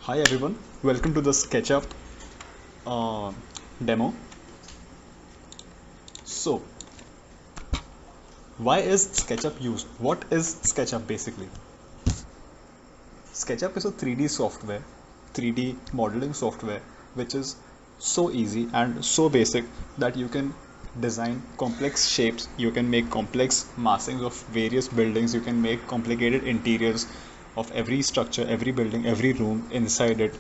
Hi everyone, welcome to the SketchUp uh, demo. So, why is SketchUp used? What is SketchUp basically? SketchUp is a 3D software, 3D modeling software, which is so easy and so basic that you can design complex shapes, you can make complex massings of various buildings, you can make complicated interiors of every structure, every building, every room inside it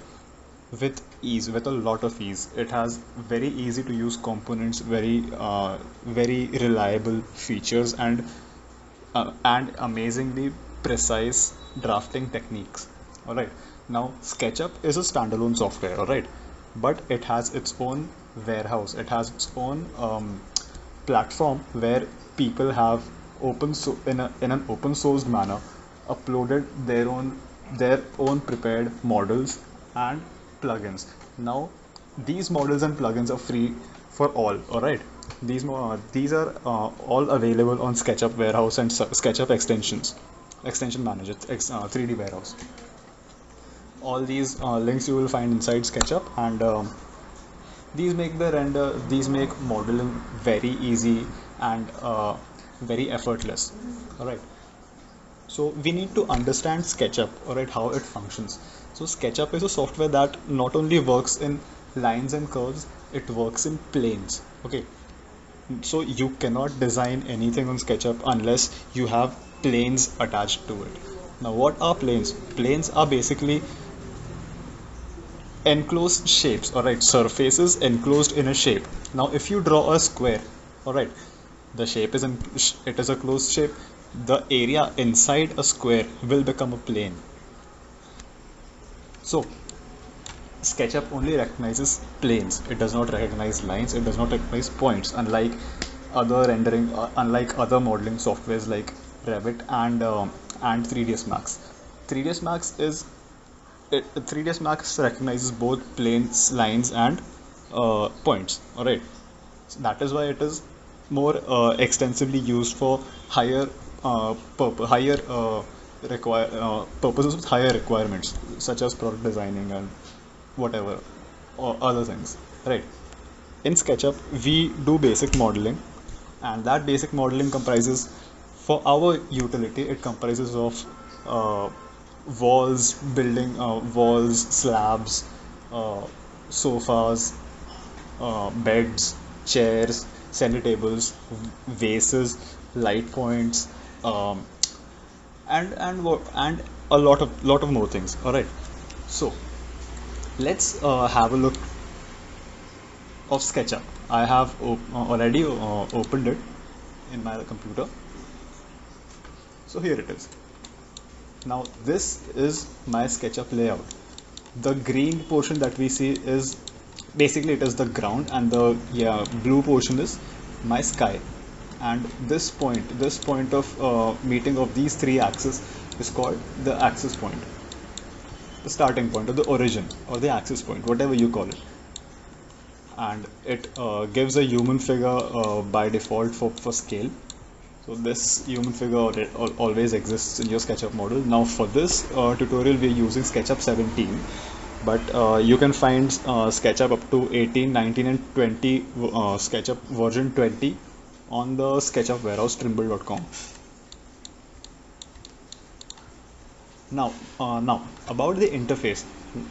with ease, with a lot of ease. It has very easy to use components, very reliable features, and amazingly precise drafting techniques. All right. Now, SketchUp is a standalone software. All right, but it has its own warehouse. It has its own platform where people have in an open sourced manner uploaded their own prepared models and plugins. Now, these models and plugins are free for all. All right, these are all available on SketchUp Warehouse and SketchUp Extension Manager, 3D Warehouse. All these links you will find inside SketchUp, and these make modeling very easy and very effortless. All right. So we need to understand SketchUp, all right, how it functions. So SketchUp is a software that not only works in lines and curves, it works in planes. Okay. So you cannot design anything on SketchUp unless you have planes attached to it. Now, what are planes? Planes are basically enclosed shapes, all right, surfaces enclosed in a shape. Now if you draw a square, all right, the shape is it is a closed shape. The area inside a square will become a plane. So SketchUp only recognizes planes. It does not recognize lines, it does not recognize points, unlike other modeling softwares like Revit and 3ds Max. 3ds Max is 3ds Max recognizes both planes, lines, and points. All right, so that is why it is more extensively used for higher higher purposes with higher requirements, such as product designing and whatever or other things. Right. In SketchUp, we do basic modeling, and that basic modeling comprises, for our utility, it comprises of uh, walls, slabs, uh, sofas, beds, chairs, center tables, vases, light points, um, and a lot of more things. All right. So let's have a look of SketchUp. I have already opened it in my computer. So here it is. Now this is my SketchUp layout. The green portion that we see is basically it is the ground, and the blue portion is my sky. And this point of meeting of these three axes is called the axis point, the starting point, or the origin, or the axis point, whatever you call it. And it gives a human figure by default for scale. So this human figure always exists in your SketchUp model. Now for this tutorial we are using SketchUp 17, but you can find SketchUp up to 18, 19 and 20, SketchUp version 20 on the SketchUp warehouse trimble.com. Now about the interface.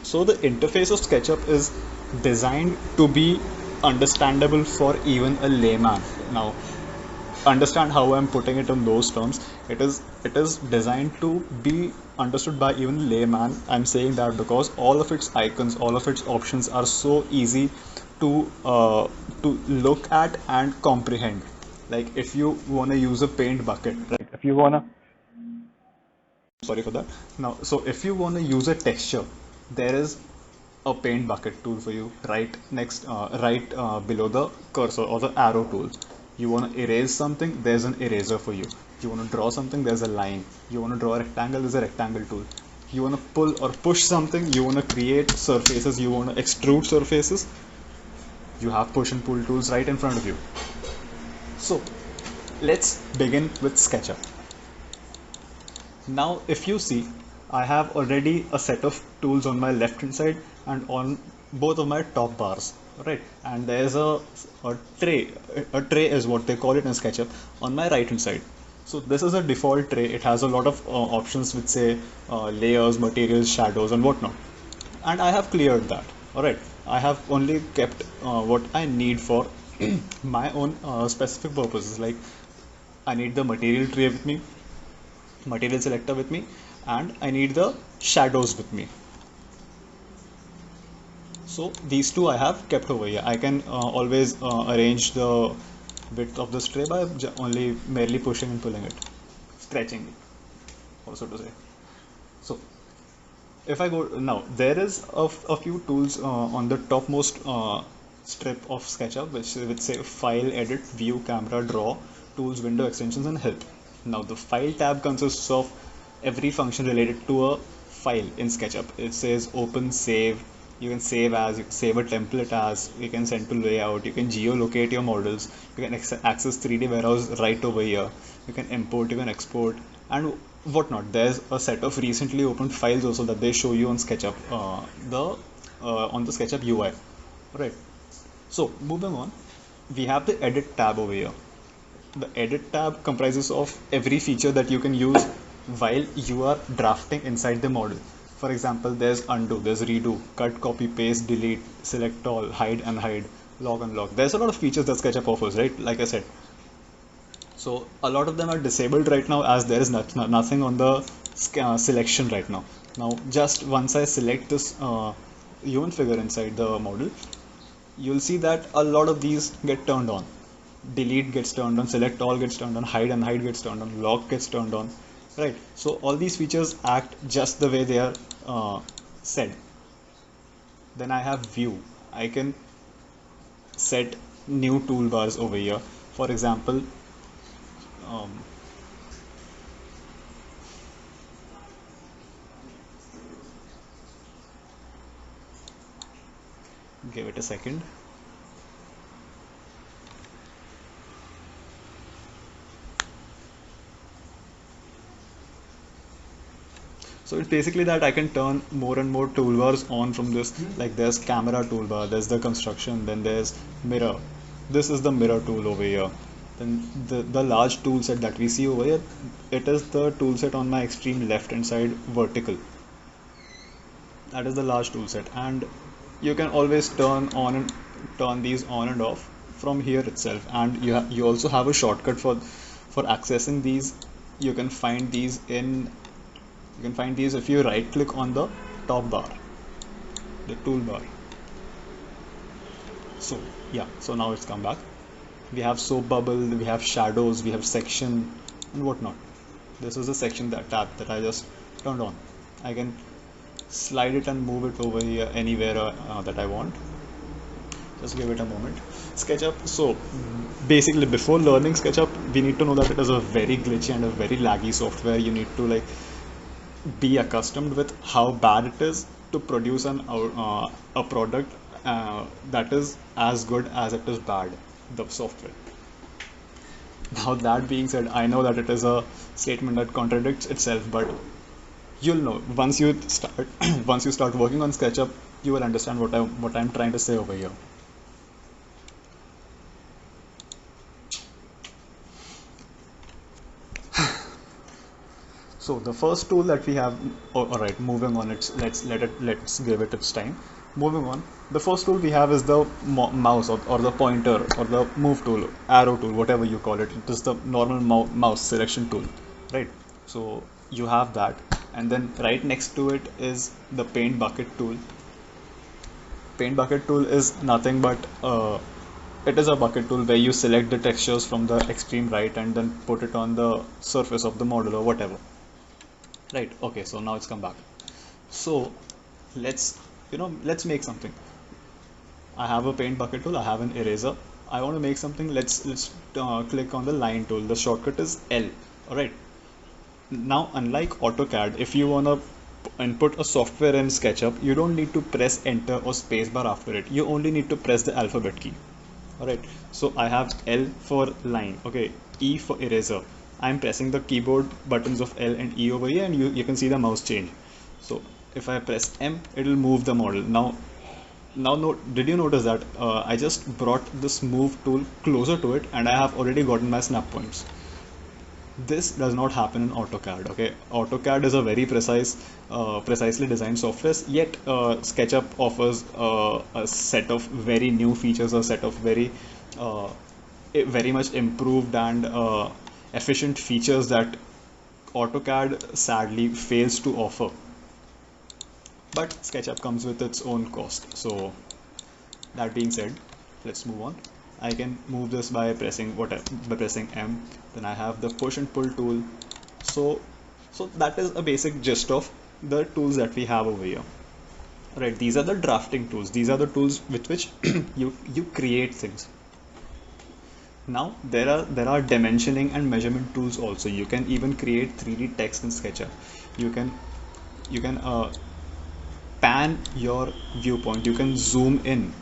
So the interface of SketchUp is designed to be understandable for even a layman. Now, understand how I'm putting it in those terms. It is designed to be understood by even layman. I'm saying that because all of its icons, all of its options are so easy to look at and comprehend. Like if you want to use a paint bucket, right? If you wanna Sorry for that. Now, so if you want to use a texture, there is a paint bucket tool for you right below the cursor or the arrow tool. You want to erase something, there's an eraser for you. You want to draw something, there's a line. You want to draw a rectangle, there's a rectangle tool. You want to pull or push something, you want to create surfaces, you want to extrude surfaces, you have push and pull tools right in front of you. So let's begin with SketchUp. Now if you see, I have already a set of tools on my left hand side and on both of my top bars, right? And there's a tray. A tray is what they call it in SketchUp on my right hand side. So this is a default tray. It has a lot of options which say layers, materials, shadows, and whatnot. And I have cleared that. All right. I have only kept what I need for my own specific purposes. Like I need the material tray with me, material selector with me, and I need the shadows with me. So these two I have kept over here. I can always arrange the width of this tray by only merely pushing and pulling it, stretching it, also to say. So if I go now, there is a few tools on the topmost strip of SketchUp, which say File, Edit, View, Camera, Draw, Tools, Window, Extensions, and Help. Now the File tab consists of every function related to a file in SketchUp. It says Open, Save. You can save as, you can save a template as, you can send to layout, you can geolocate your models, you can access 3D warehouse right over here, you can import, you can export, and whatnot. There's a set of recently opened files also that they show you on SketchUp, on the SketchUp UI. Right. So moving on, we have the Edit tab over here. The Edit tab comprises of every feature that you can use while you are drafting inside the model. For example, there's undo, there's redo, cut, copy, paste, delete, select all, hide, unhide, log, unlock. There's a lot of features that SketchUp offers, right? Like I said. So a lot of them are disabled right now as there is nothing on the selection right now. Now, just once I select this human figure inside the model, you'll see that a lot of these get turned on. Delete gets turned on, select all gets turned on, hide and hide gets turned on, lock gets turned on, right? So all these features act just the way they are said. Then I have view. I can set new toolbars over here. For example, give it a second. So it's basically that I can turn more and more toolbars on from this. Like there's camera toolbar, there's the construction, then there's mirror. This is the mirror tool over here. Then the large tool set that we see over here, it is the tool set on my extreme left hand side vertical. That is the large tool set, and you can always turn these on and off from here itself. And you also have a shortcut for accessing these. You can find these if you right click on the top bar, the toolbar. So yeah, so now it's come back. We have soap bubble, we have shadows, we have section and whatnot. This is the section, that tab that I just turned on. I can slide it and move it over here anywhere that I want. Just give it a moment. SketchUp, so basically before learning SketchUp, we need to know that it is a very glitchy and a very laggy software. You need to like be accustomed with how bad it is to produce a product that is as good as it is bad, the software. Now that being said, I know that it is a statement that contradicts itself, but you'll know once you start once you start working on SketchUp, you will understand what I'm trying to say over here. So the first tool that we have, all right, moving on, let's give it its time. Moving on, the first tool we have is the mouse or the pointer or the move tool, arrow tool, whatever you call it. It is the normal mouse selection tool, right? So you have that, and then right next to it is the paint bucket tool. Paint bucket tool is nothing but it is a bucket tool where you select the textures from the extreme right and then put it on the surface of the model or whatever. Right, okay, so now it's come back. So let's make something. I have a paint bucket tool, I have an eraser. I want to make something. Let's click on the line tool. The shortcut is L. Alright. Now unlike AutoCAD, if you want to input a software in SketchUp, you don't need to press enter or spacebar after it. You only need to press the alphabet key. Alright, so I have L for line, okay, E for eraser. I'm pressing the keyboard buttons of L and E over here, and you can see the mouse change. So if I press M, it will move the model. Now note, did you notice that I just brought this move tool closer to it and I have already gotten my snap points. This does not happen in AutoCAD. Okay, AutoCAD is a very precisely designed software, yet SketchUp offers a set of very new features, a set of uh, very much improved and efficient features that AutoCAD sadly fails to offer. But SketchUp comes with its own cost. So that being said, let's move on. I can move this by pressing M. Then I have the push and pull tool. So that is a basic gist of the tools that we have over here. Right, these are the drafting tools. These are the tools with which you create things. Now there are dimensioning and measurement tools also. You can even create 3D text in SketchUp. You can pan your viewpoint. You can zoom in.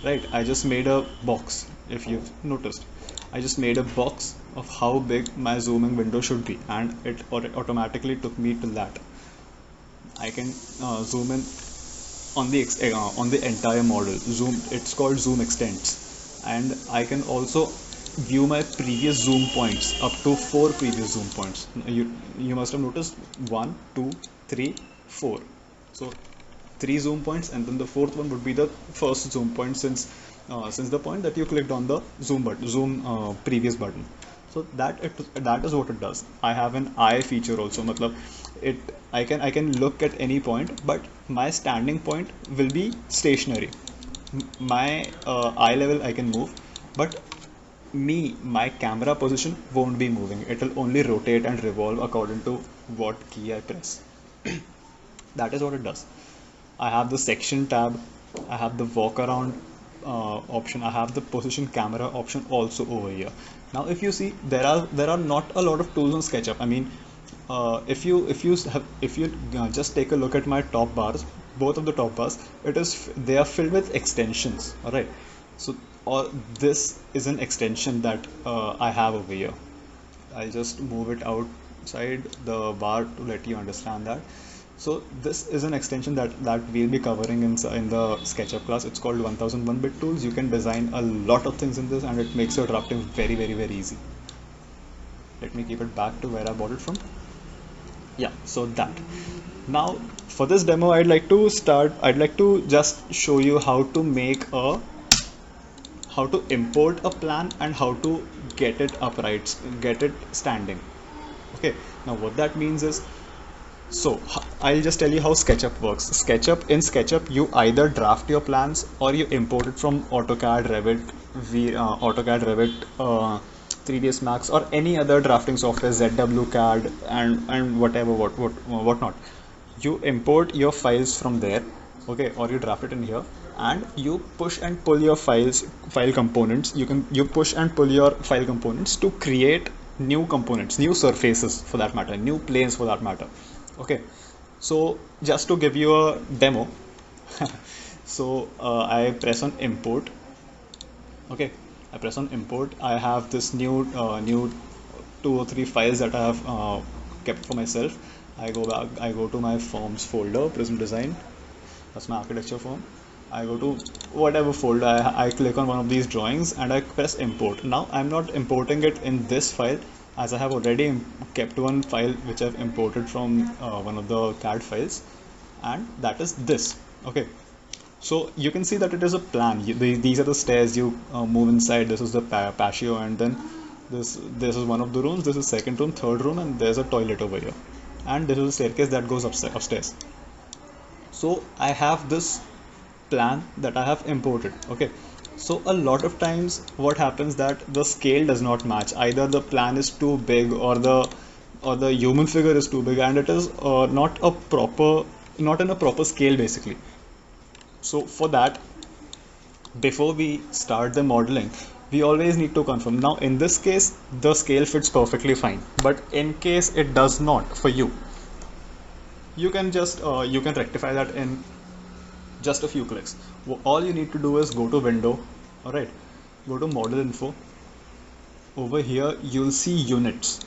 Right, I just made a box. If you've noticed, I just made a box of how big my zooming window should be, and it automatically took me to that. I can zoom in on the entire model. It's called zoom extents, and I can also view my previous zoom points, up to 4 previous zoom points. You must have noticed 1, 2, 3, 4. So 3 zoom points, and then the fourth one would be the first zoom point, since the point that you clicked on the zoom previous button. So that is what it does. I have an eye feature also. Matlab, I can look at any point, but my standing point will be stationary. My eye level I can move, but my camera position won't be moving. It will only rotate and revolve according to what key I press. That is what it does. I have the section tab, I have the walk around option, I have the position camera option also over here. Now if you see, there are not a lot of tools on SketchUp. I mean, if you just take a look at my top bars, both of the top bars, they are filled with extensions. All right, so this is an extension that I have over here. I'll just move it outside the bar to let you understand that. So this is an extension that we'll be covering in the SketchUp class. It's called 1001-bit tools. You can design a lot of things in this, and it makes your drafting very, very, very easy. Let me keep it back to where I bought it from. Yeah, so that. Now for this demo, I'd like to just show you how to import a plan and how to get it upright, get it standing. Okay, now what that means is, so I'll just tell you how SketchUp works. In SketchUp, you either draft your plans or you import it from AutoCAD, Revit, 3ds Max, or any other drafting software, ZWCAD, and whatnot. You import your files from there, okay, or you draft it in here, and you push and pull your file components. You push and pull your file components to create new components, new surfaces for that matter, new planes for that matter. Okay, so just to give you a demo, so I press on import. Okay, I press on import. I have this new 2 or 3 files that I have kept for myself. I go to my forms folder, Prism Design. That's my architecture form. I go to whatever folder. I click on one of these drawings and I press import. Now I'm not importing it in this file, as I have already kept one file which I've imported from one of the CAD files, and that is this. Okay, so you can see that it is a plan. These are the stairs you move inside. This is the patio, and then this is one of the rooms. This is second room, third room, and there's a toilet over here, and this is a staircase that goes upstairs. So I have this plan that I have imported. Okay, so a lot of times what happens that the scale does not match. Either the plan is too big, or the human figure is too big, and it is not in a proper scale basically. So for that, before we start the modeling, we always need to confirm. Now in this case, the scale fits perfectly fine, but in case it does not for you, you can rectify that in just a few clicks. All you need to do is go to window. All right, go to model info. Over here you'll see units.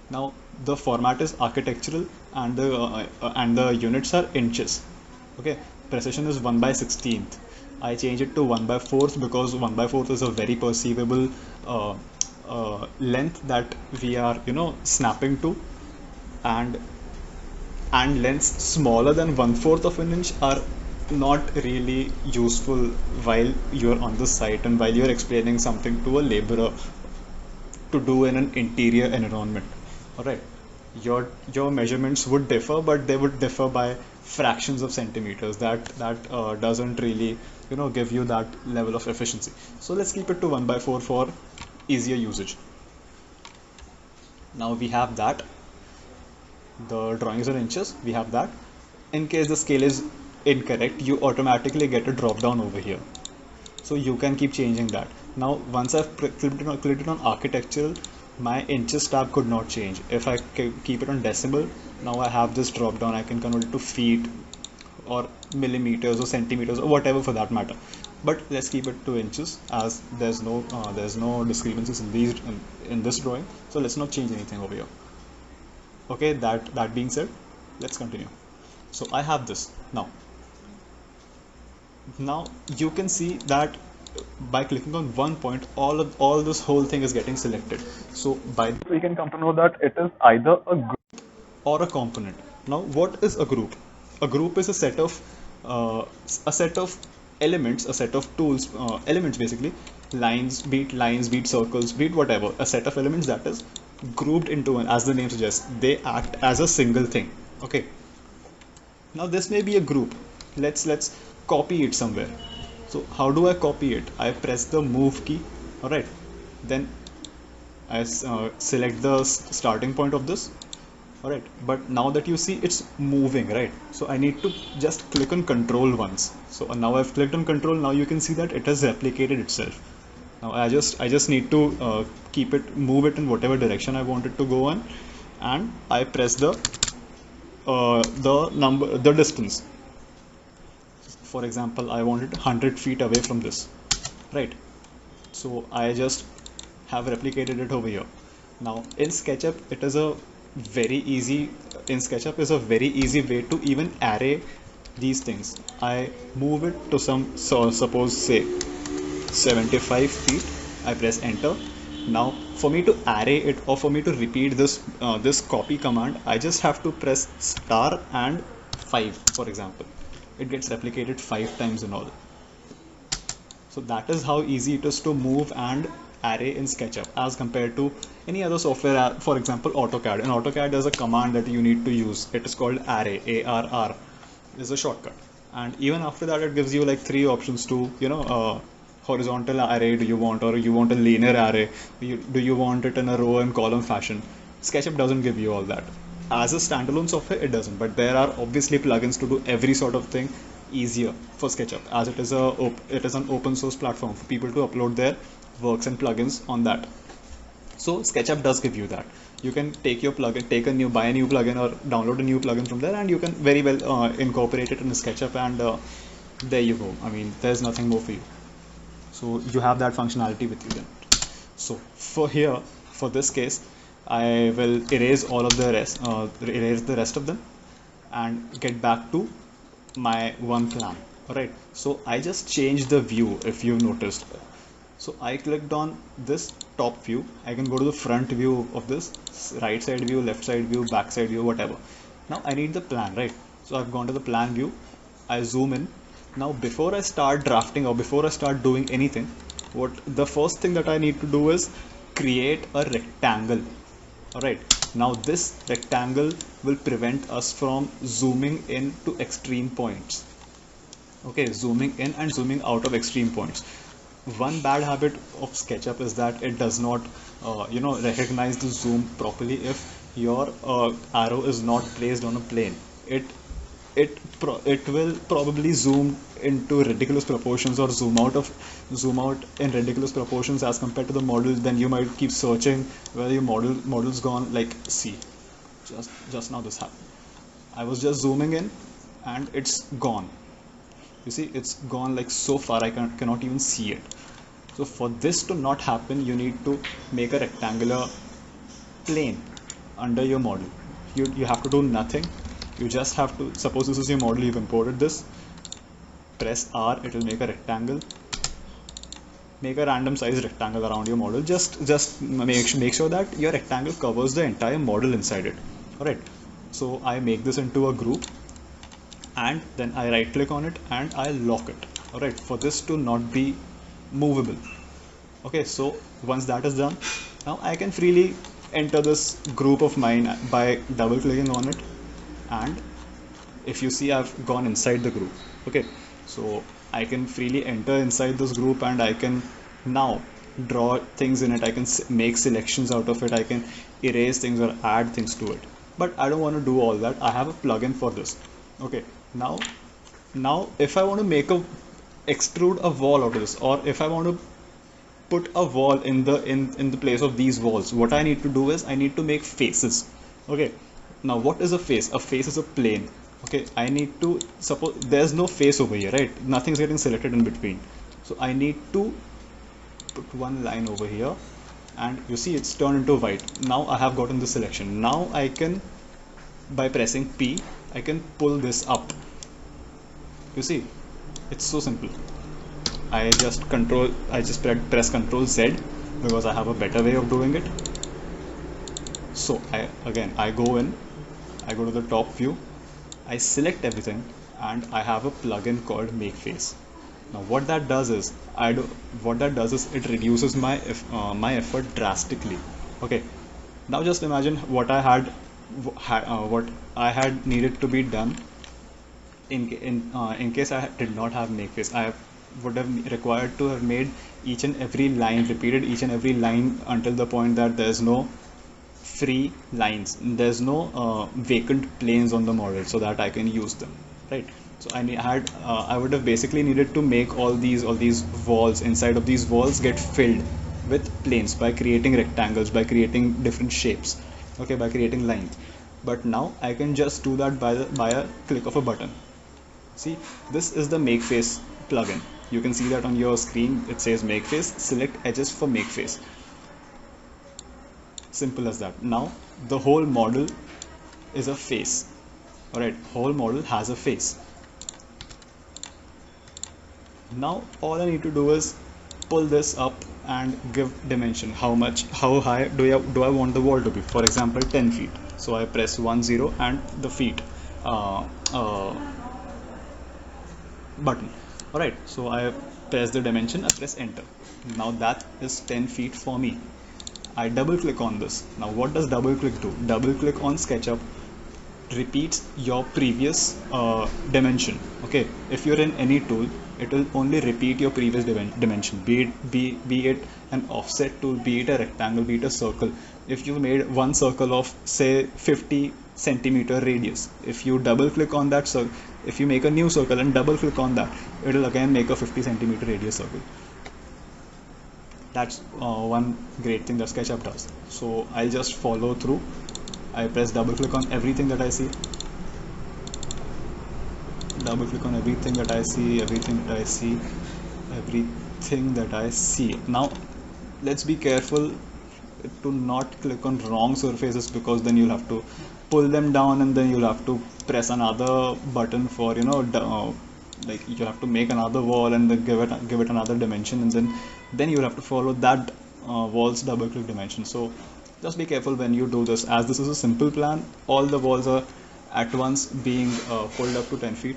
Now the format is architectural, and the units are inches. Okay, precision is 1 by 16th. I change it to 1 by 4th because 1 by 4th is a very perceivable uh, length that we are, snapping to. And and lengths smaller than 1/4 of an inch are not really useful while you're on the site and while you're explaining something to a laborer to do in an interior environment. All right, your measurements would differ, but they would differ by fractions of centimeters. That doesn't really, give you that level of efficiency. So let's keep it to 1 by 4 for easier usage. Now we have that. The drawings are inches. We have that. In case the scale is incorrect, you automatically get a drop down over here. So you can keep changing that. Now once I've clicked it on architectural, my inches tab could not change. If I keep it on decimal, now I have this drop down. I can convert it to feet or millimeters or centimeters or whatever for that matter. But let's keep it to inches, as there's no discrepancies in this drawing. So let's not change anything over here. Okay, that being said, let's continue. So I have this now. Now you can see that by clicking on one point, all this whole thing is getting selected. So by this we can come to know that it is either a group or a component. Now what is a group? A group is a set of elements, a set of tools, elements basically, lines, be it circles, be it whatever, a set of elements that is grouped into one. As the name suggests, they act as a single thing. Okay, now this may be a group. Let's copy it somewhere. So how do I copy it? I press the move key. All right, then I select the starting point of this. All right, but now that you see it's moving, right? So I need to just click on control once. So now I've clicked on control. Now you can see that it has replicated itself. Now I just need to move it in whatever direction I want it to go on, and I press the distance. For example, I want it 100 feet away from this, right? So I just have replicated it over here. Now in SketchUp, SketchUp is a very easy way to even array these things. I move it to suppose say 75 feet. I press enter. Now for me to array it, or for me to repeat this copy command, I just have to press star and 5, for example. It gets replicated 5 times in all. So that is how easy it is to move and array in SketchUp as compared to any other software. For example, AutoCAD. In AutoCAD, there's a command that you need to use. It is called array, ARR. Is a shortcut. And even after that, it gives you like 3 options to, horizontal array do you want, or you want a linear array, do you want it in a row and column fashion. SketchUp doesn't give you all that. As a standalone software, it doesn't, but there are obviously plugins to do every sort of thing easier for SketchUp, as it is an open source platform for people to upload their works and plugins on that. So SketchUp does give you that. You can take your plugin, buy a new plugin or download a new plugin from there, and you can very well incorporate it in SketchUp, and there you go. I mean, there's nothing more for you. So you have that functionality with you then. So for this case, I will erase the rest of them, and get back to my one plan. Alright, so I just changed the view, if you've noticed. So I clicked on this top view. I can go to the front view of this, right side view, left side view, back side view, whatever. Now I need the plan, right? So I've gone to the plan view. I zoom in. Now before I start drafting or before I start doing anything, the first thing that I need to do is create a rectangle. Alright, now this rectangle will prevent us from zooming in to extreme points. Okay, zooming in and zooming out of extreme points. One bad habit of SketchUp is that it does not recognize the zoom properly if your arrow is not placed on a plane. It will probably zoom into ridiculous proportions, or zoom out in ridiculous proportions as compared to the model. Then you might keep searching where your model's gone. Like, see, just now this happened. I was just zooming in and it's gone. You see, it's gone like so far I cannot even see it. So for this to not happen, you need to make a rectangular plane under your model. You have to do nothing. You just have to, suppose this is your model, you've imported this, press R, it will make a rectangle. Make a random size rectangle around your model. Just make sure that your rectangle covers the entire model inside it. Alright, so I make this into a group, and then I right click on it and I lock it. Alright, for this to not be movable. Okay, so once that is done, now I can freely enter this group of mine by double clicking on it, and if you see, I've gone inside the group. Okay, so I can freely enter inside this group, and I can now draw things in it. I can make selections out of it. I can erase things or add things to it, but I don't want to do all that. I have a plugin for this. Okay, now if I want to extrude a wall out of this, or if I want to put a wall in the place of these walls, what I need to do is I need to make faces. Okay, now what is a face? A face is a plane. Okay, I need to, suppose there's no face over here, right? Nothing's getting selected in between, so I need to put one line over here, and you see it's turned into white. Now I have gotten the selection. Now I can, by pressing P, I can pull this up. You see, it's so simple. I just press Ctrl Z because I have a better way of doing it. So I go in, I go to the top view, I select everything, and I have a plugin called Make Face. Now what that does is it reduces my effort drastically. Okay, now just imagine what I had needed to be done in case I did not have Make Face. I would have required to have made each and every line, repeated each and every line until the point that there's no free lines, there's no vacant planes on the model, so that I can use them, right? So I would have basically needed to make all these walls, inside of these walls get filled with planes by creating rectangles, by creating different shapes, okay, by creating lines. But now I can just do that by a click of a button. See, this is the Make Face plugin. You can see that on your screen. It says Make Face. Select edges for Make Face. Simple as that. Now the whole model is a face. Alright, whole model has a face. Now all I need to do is pull this up and give dimension. How high do I want the wall to be? For example, 10 feet. So I press 10 and the feet button. Alright, so I press the dimension, I press enter. Now that is 10 feet for me. I double click on this. Now what does double click do? Double click on SketchUp repeats your previous dimension. Okay, if you're in any tool, it will only repeat your previous dimension, be it an offset tool, be it a rectangle, be it a circle. If you made one circle of say 50 centimeter radius, if you double click on that circle, if you make a new circle and double click on that, it will again make a 50 centimeter radius circle. That's one great thing that SketchUp does. So I'll just follow through. I press double click on everything that I see. Double click on everything that I see, everything that I see. Now let's be careful to not click on wrong surfaces, because then you'll have to pull them down, and then you'll have to press another button for, like you have to make another wall and then give it another dimension, and then you'll have to follow that wall's double click dimension. So just be careful when you do this, as this is a simple plan. All the walls are at once being pulled up to 10 feet.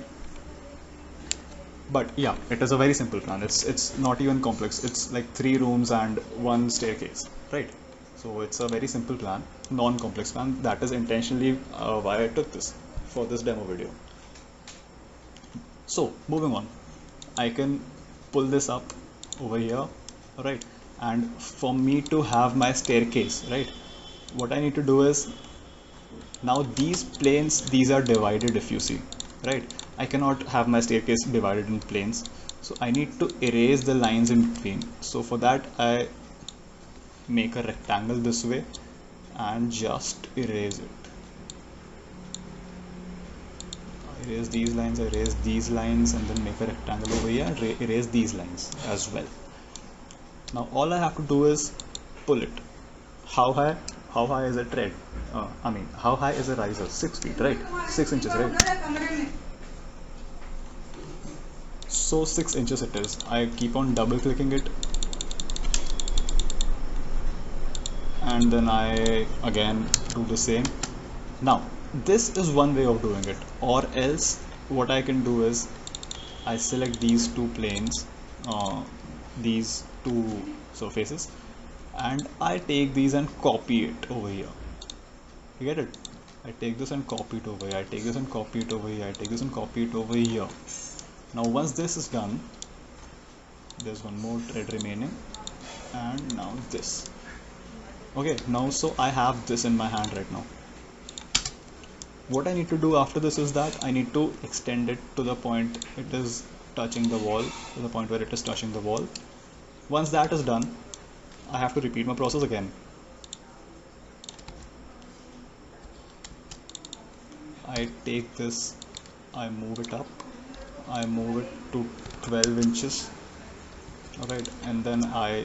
But yeah, it is a very simple plan. It's not even complex. It's like 3 rooms and 1 staircase, right? So it's a very simple plan, non-complex plan. That is intentionally why I took this for this demo video. So moving on, I can pull this up over here, right? And for me to have my staircase, right, what I need to do is, now these planes, these are divided, if you see, right? I cannot have my staircase divided in planes, so I need to erase the lines in between. So for that, I make a rectangle this way and just erase it. I erase these lines, I erase these lines, and then make a rectangle over here and erase these lines as well. Now all I have to do is pull it. How high? how high is a tread? How high is a riser? 6 feet, right? 6 inches, right? So 6 inches it is. I keep on double clicking it, and then I again do the same. Now this is one way of doing it, or else what I can do is I select these two planes, these two surfaces, and I take these and copy it over here. You get it? I take this and copy it over here. I take this and copy it over here. I take this and copy it over here. Now once this is done, there's one more thread remaining, and now this. Okay, now so I have this in my hand right now. What I need to do after this is that I need to extend it to the point it is touching the wall, to the point where it is touching the wall. Once that is done, I have to repeat my process again. I take this, I move it up, I move it to 12 inches, alright, and then I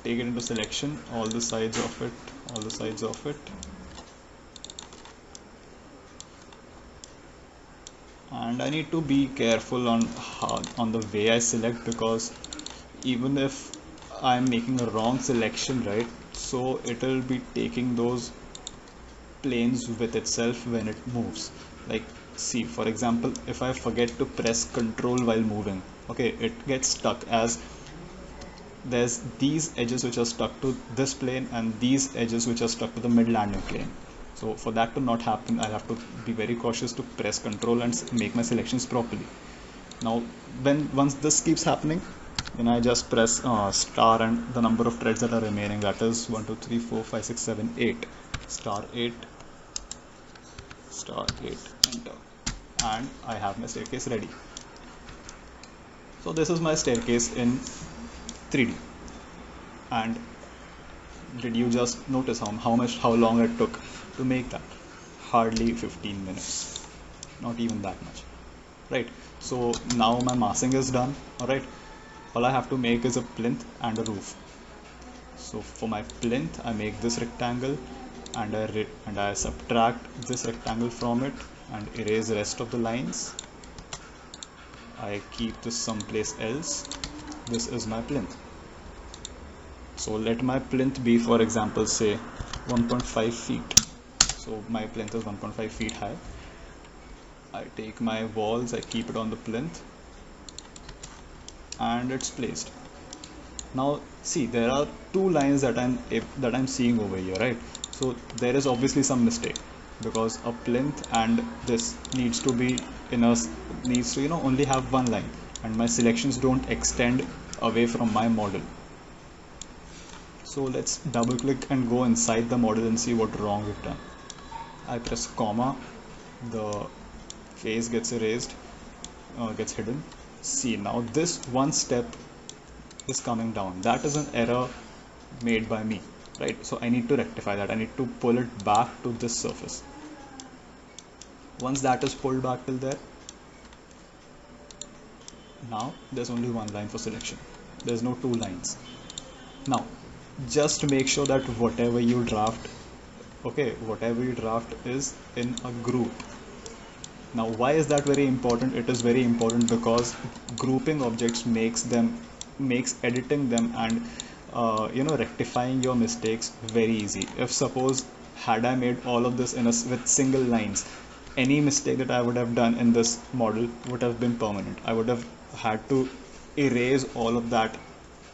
take it into selection, all the sides of it, and I need to be careful on the way I select, because even if I'm making a wrong selection, right, so it will be taking those planes with itself when it moves. Like, see, for example, if I forget to press control while moving, okay, it gets stuck, as there's these edges which are stuck to this plane and these edges which are stuck to the mid landing plane. So for that to not happen, I have to be very cautious to press control and make my selections properly. Now once this keeps happening, then I just press star and the number of threads that are remaining, that is 1 2 3 4 5 6 7 8, star 8, enter, and I have my staircase ready. So this is my staircase in 3D. And did you just notice how long it took to make that? Hardly 15 minutes, not even that much, right? So now my massing is done. All right, all I have to make is a plinth and a roof. So for my plinth, I make this rectangle, and I subtract this rectangle from it and erase the rest of the lines. I keep this someplace else. This is my plinth. So let my plinth be, for example, say 1.5 feet. So my plinth is 1.5 feet high. I take my walls, I keep it on the plinth, and it's placed. Now see, there are two lines that I'm seeing over here, right? So there is obviously some mistake, because a plinth and this needs to only have one line, and my selections don't extend away from my model. So let's double click and go inside the model and see what wrong we've done. I press comma, the face gets erased, gets hidden. See, now this one step is coming down. That is an error made by me, right? So I need to rectify that. I need to pull it back to this surface. Once that is pulled back till there, now there's only one line for selection. There's no two lines. Now just make sure that whatever you draft is in a group. Now why is that very important? It is very important because grouping objects makes editing them and rectifying your mistakes very easy. If suppose had I made all of this with single lines, any mistake that I would have done in this model would have been permanent. I would have had to erase all of that,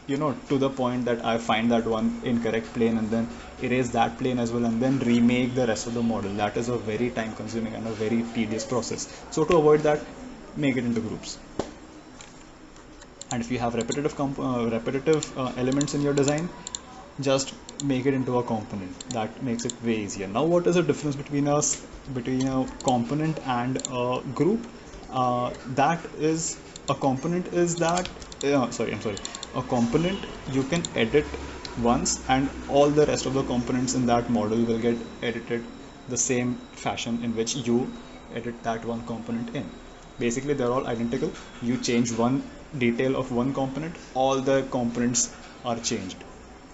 to the point that I find that one incorrect plane and then erase that plane as well and then remake the rest of the model. That is a very time consuming and a very tedious process. So to avoid that, make it into groups. And if you have repetitive elements in your design, just make it into a component. That makes it way easier. Now what is the difference between a component and a group? A component you can edit once, and all the rest of the components in that model will get edited the same fashion in which you edit that one component in. Basically they're all identical. You change one detail of one component, all the components are changed.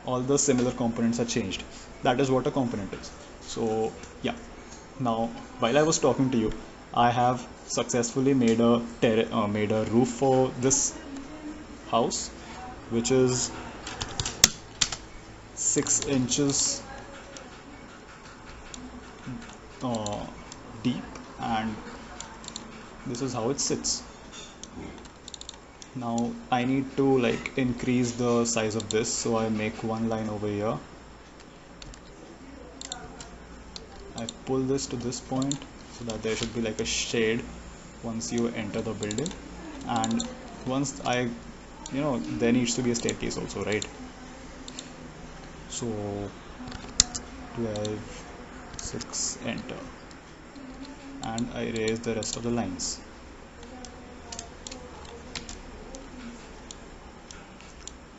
all the similar components are changed. That is what a component is. So yeah, now while I was talking to you, I have successfully made a roof for this house, which is 6 inches uh, deep, and this is how it sits. Now I need to like increase the size of this, so I make one line over here. I pull this to this point so that there should be like a shade once you enter the building. And once there needs to be a staircase also, right? So 12, 6, enter, and I erase the rest of the lines.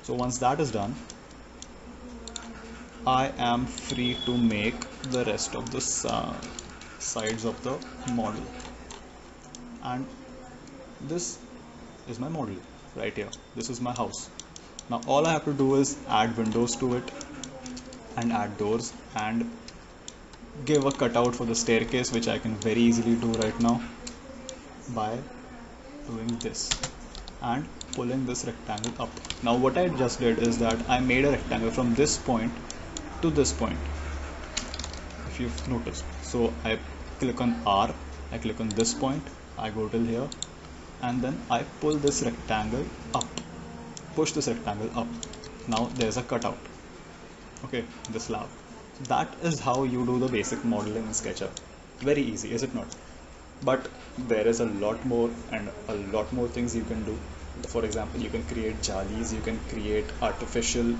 So once that is done, I am free to make the rest of the sides of the model. And this is my model right here. This is my house. Now all I have to do is add windows to it and add doors and give a cutout for the staircase, which I can very easily do right now by doing this and pulling this rectangle up. Now what I just did is that I made a rectangle from this point to this point, if you've noticed. So I click on R, I click on this point, I go till here, and then I pull this rectangle up, push this rectangle up. Now there's a cutout, okay, the slab. That is how you do the basic modeling in SketchUp. Very easy, is it not? But there is a lot more and a lot more things you can do. For example, you can create jalis, you can create artificial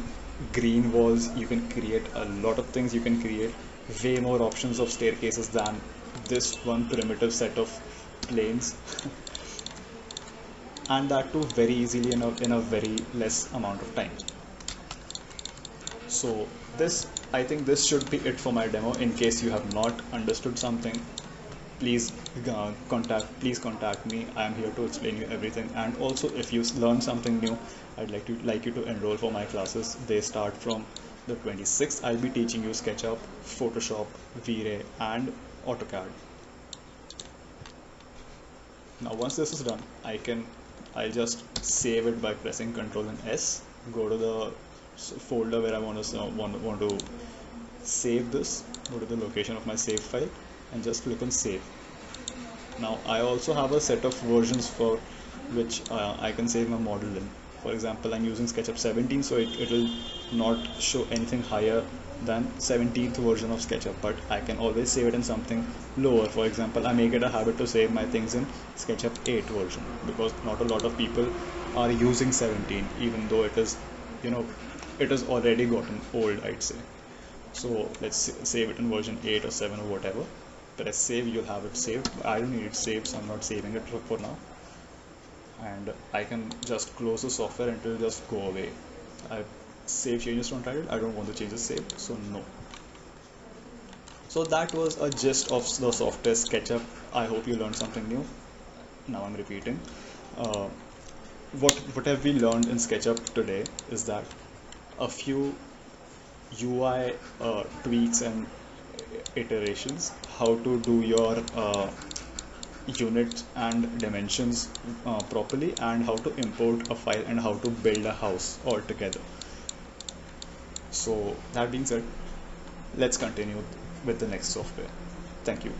green walls, you can create a lot of things. You can create way more options of staircases than this one primitive set of planes. And that too very easily in a very less amount of time. So I think this should be it for my demo. In case you have not understood something, please contact me. I am here to explain you everything. And also, if you learn something new, I'd like you to enroll for my classes. They start from the 26th. I'll be teaching you SketchUp, Photoshop, V-Ray, and AutoCAD. Now once this is done, I'll just save it by pressing Ctrl and S. Go to the folder where I want to save this. Go to the location of my save file and just click on save. Now I also have a set of versions for which I can save my model in. For example, I'm using SketchUp 17, so it will not show anything higher than 17th version of SketchUp, but I can always save it in something lower. For example, I make it a habit to save my things in SketchUp 8 version, because not a lot of people are using 17, even though it is already gotten old, I'd say. So let's save it in version 8 or 7 or whatever. Press save, you'll have it saved. I don't need it saved, so I'm not saving it for now. And I can just close the software and it will just go away. Save changes from title. I don't want the changes saved, so no. So that was a gist of the software SketchUp. I hope you learned something new. Now I'm repeating. What have we learned in SketchUp today is that a few UI tweaks and iterations, how to do your units and dimensions properly, and how to import a file, and how to build a house altogether. So that being said, let's continue with the next software. Thank you.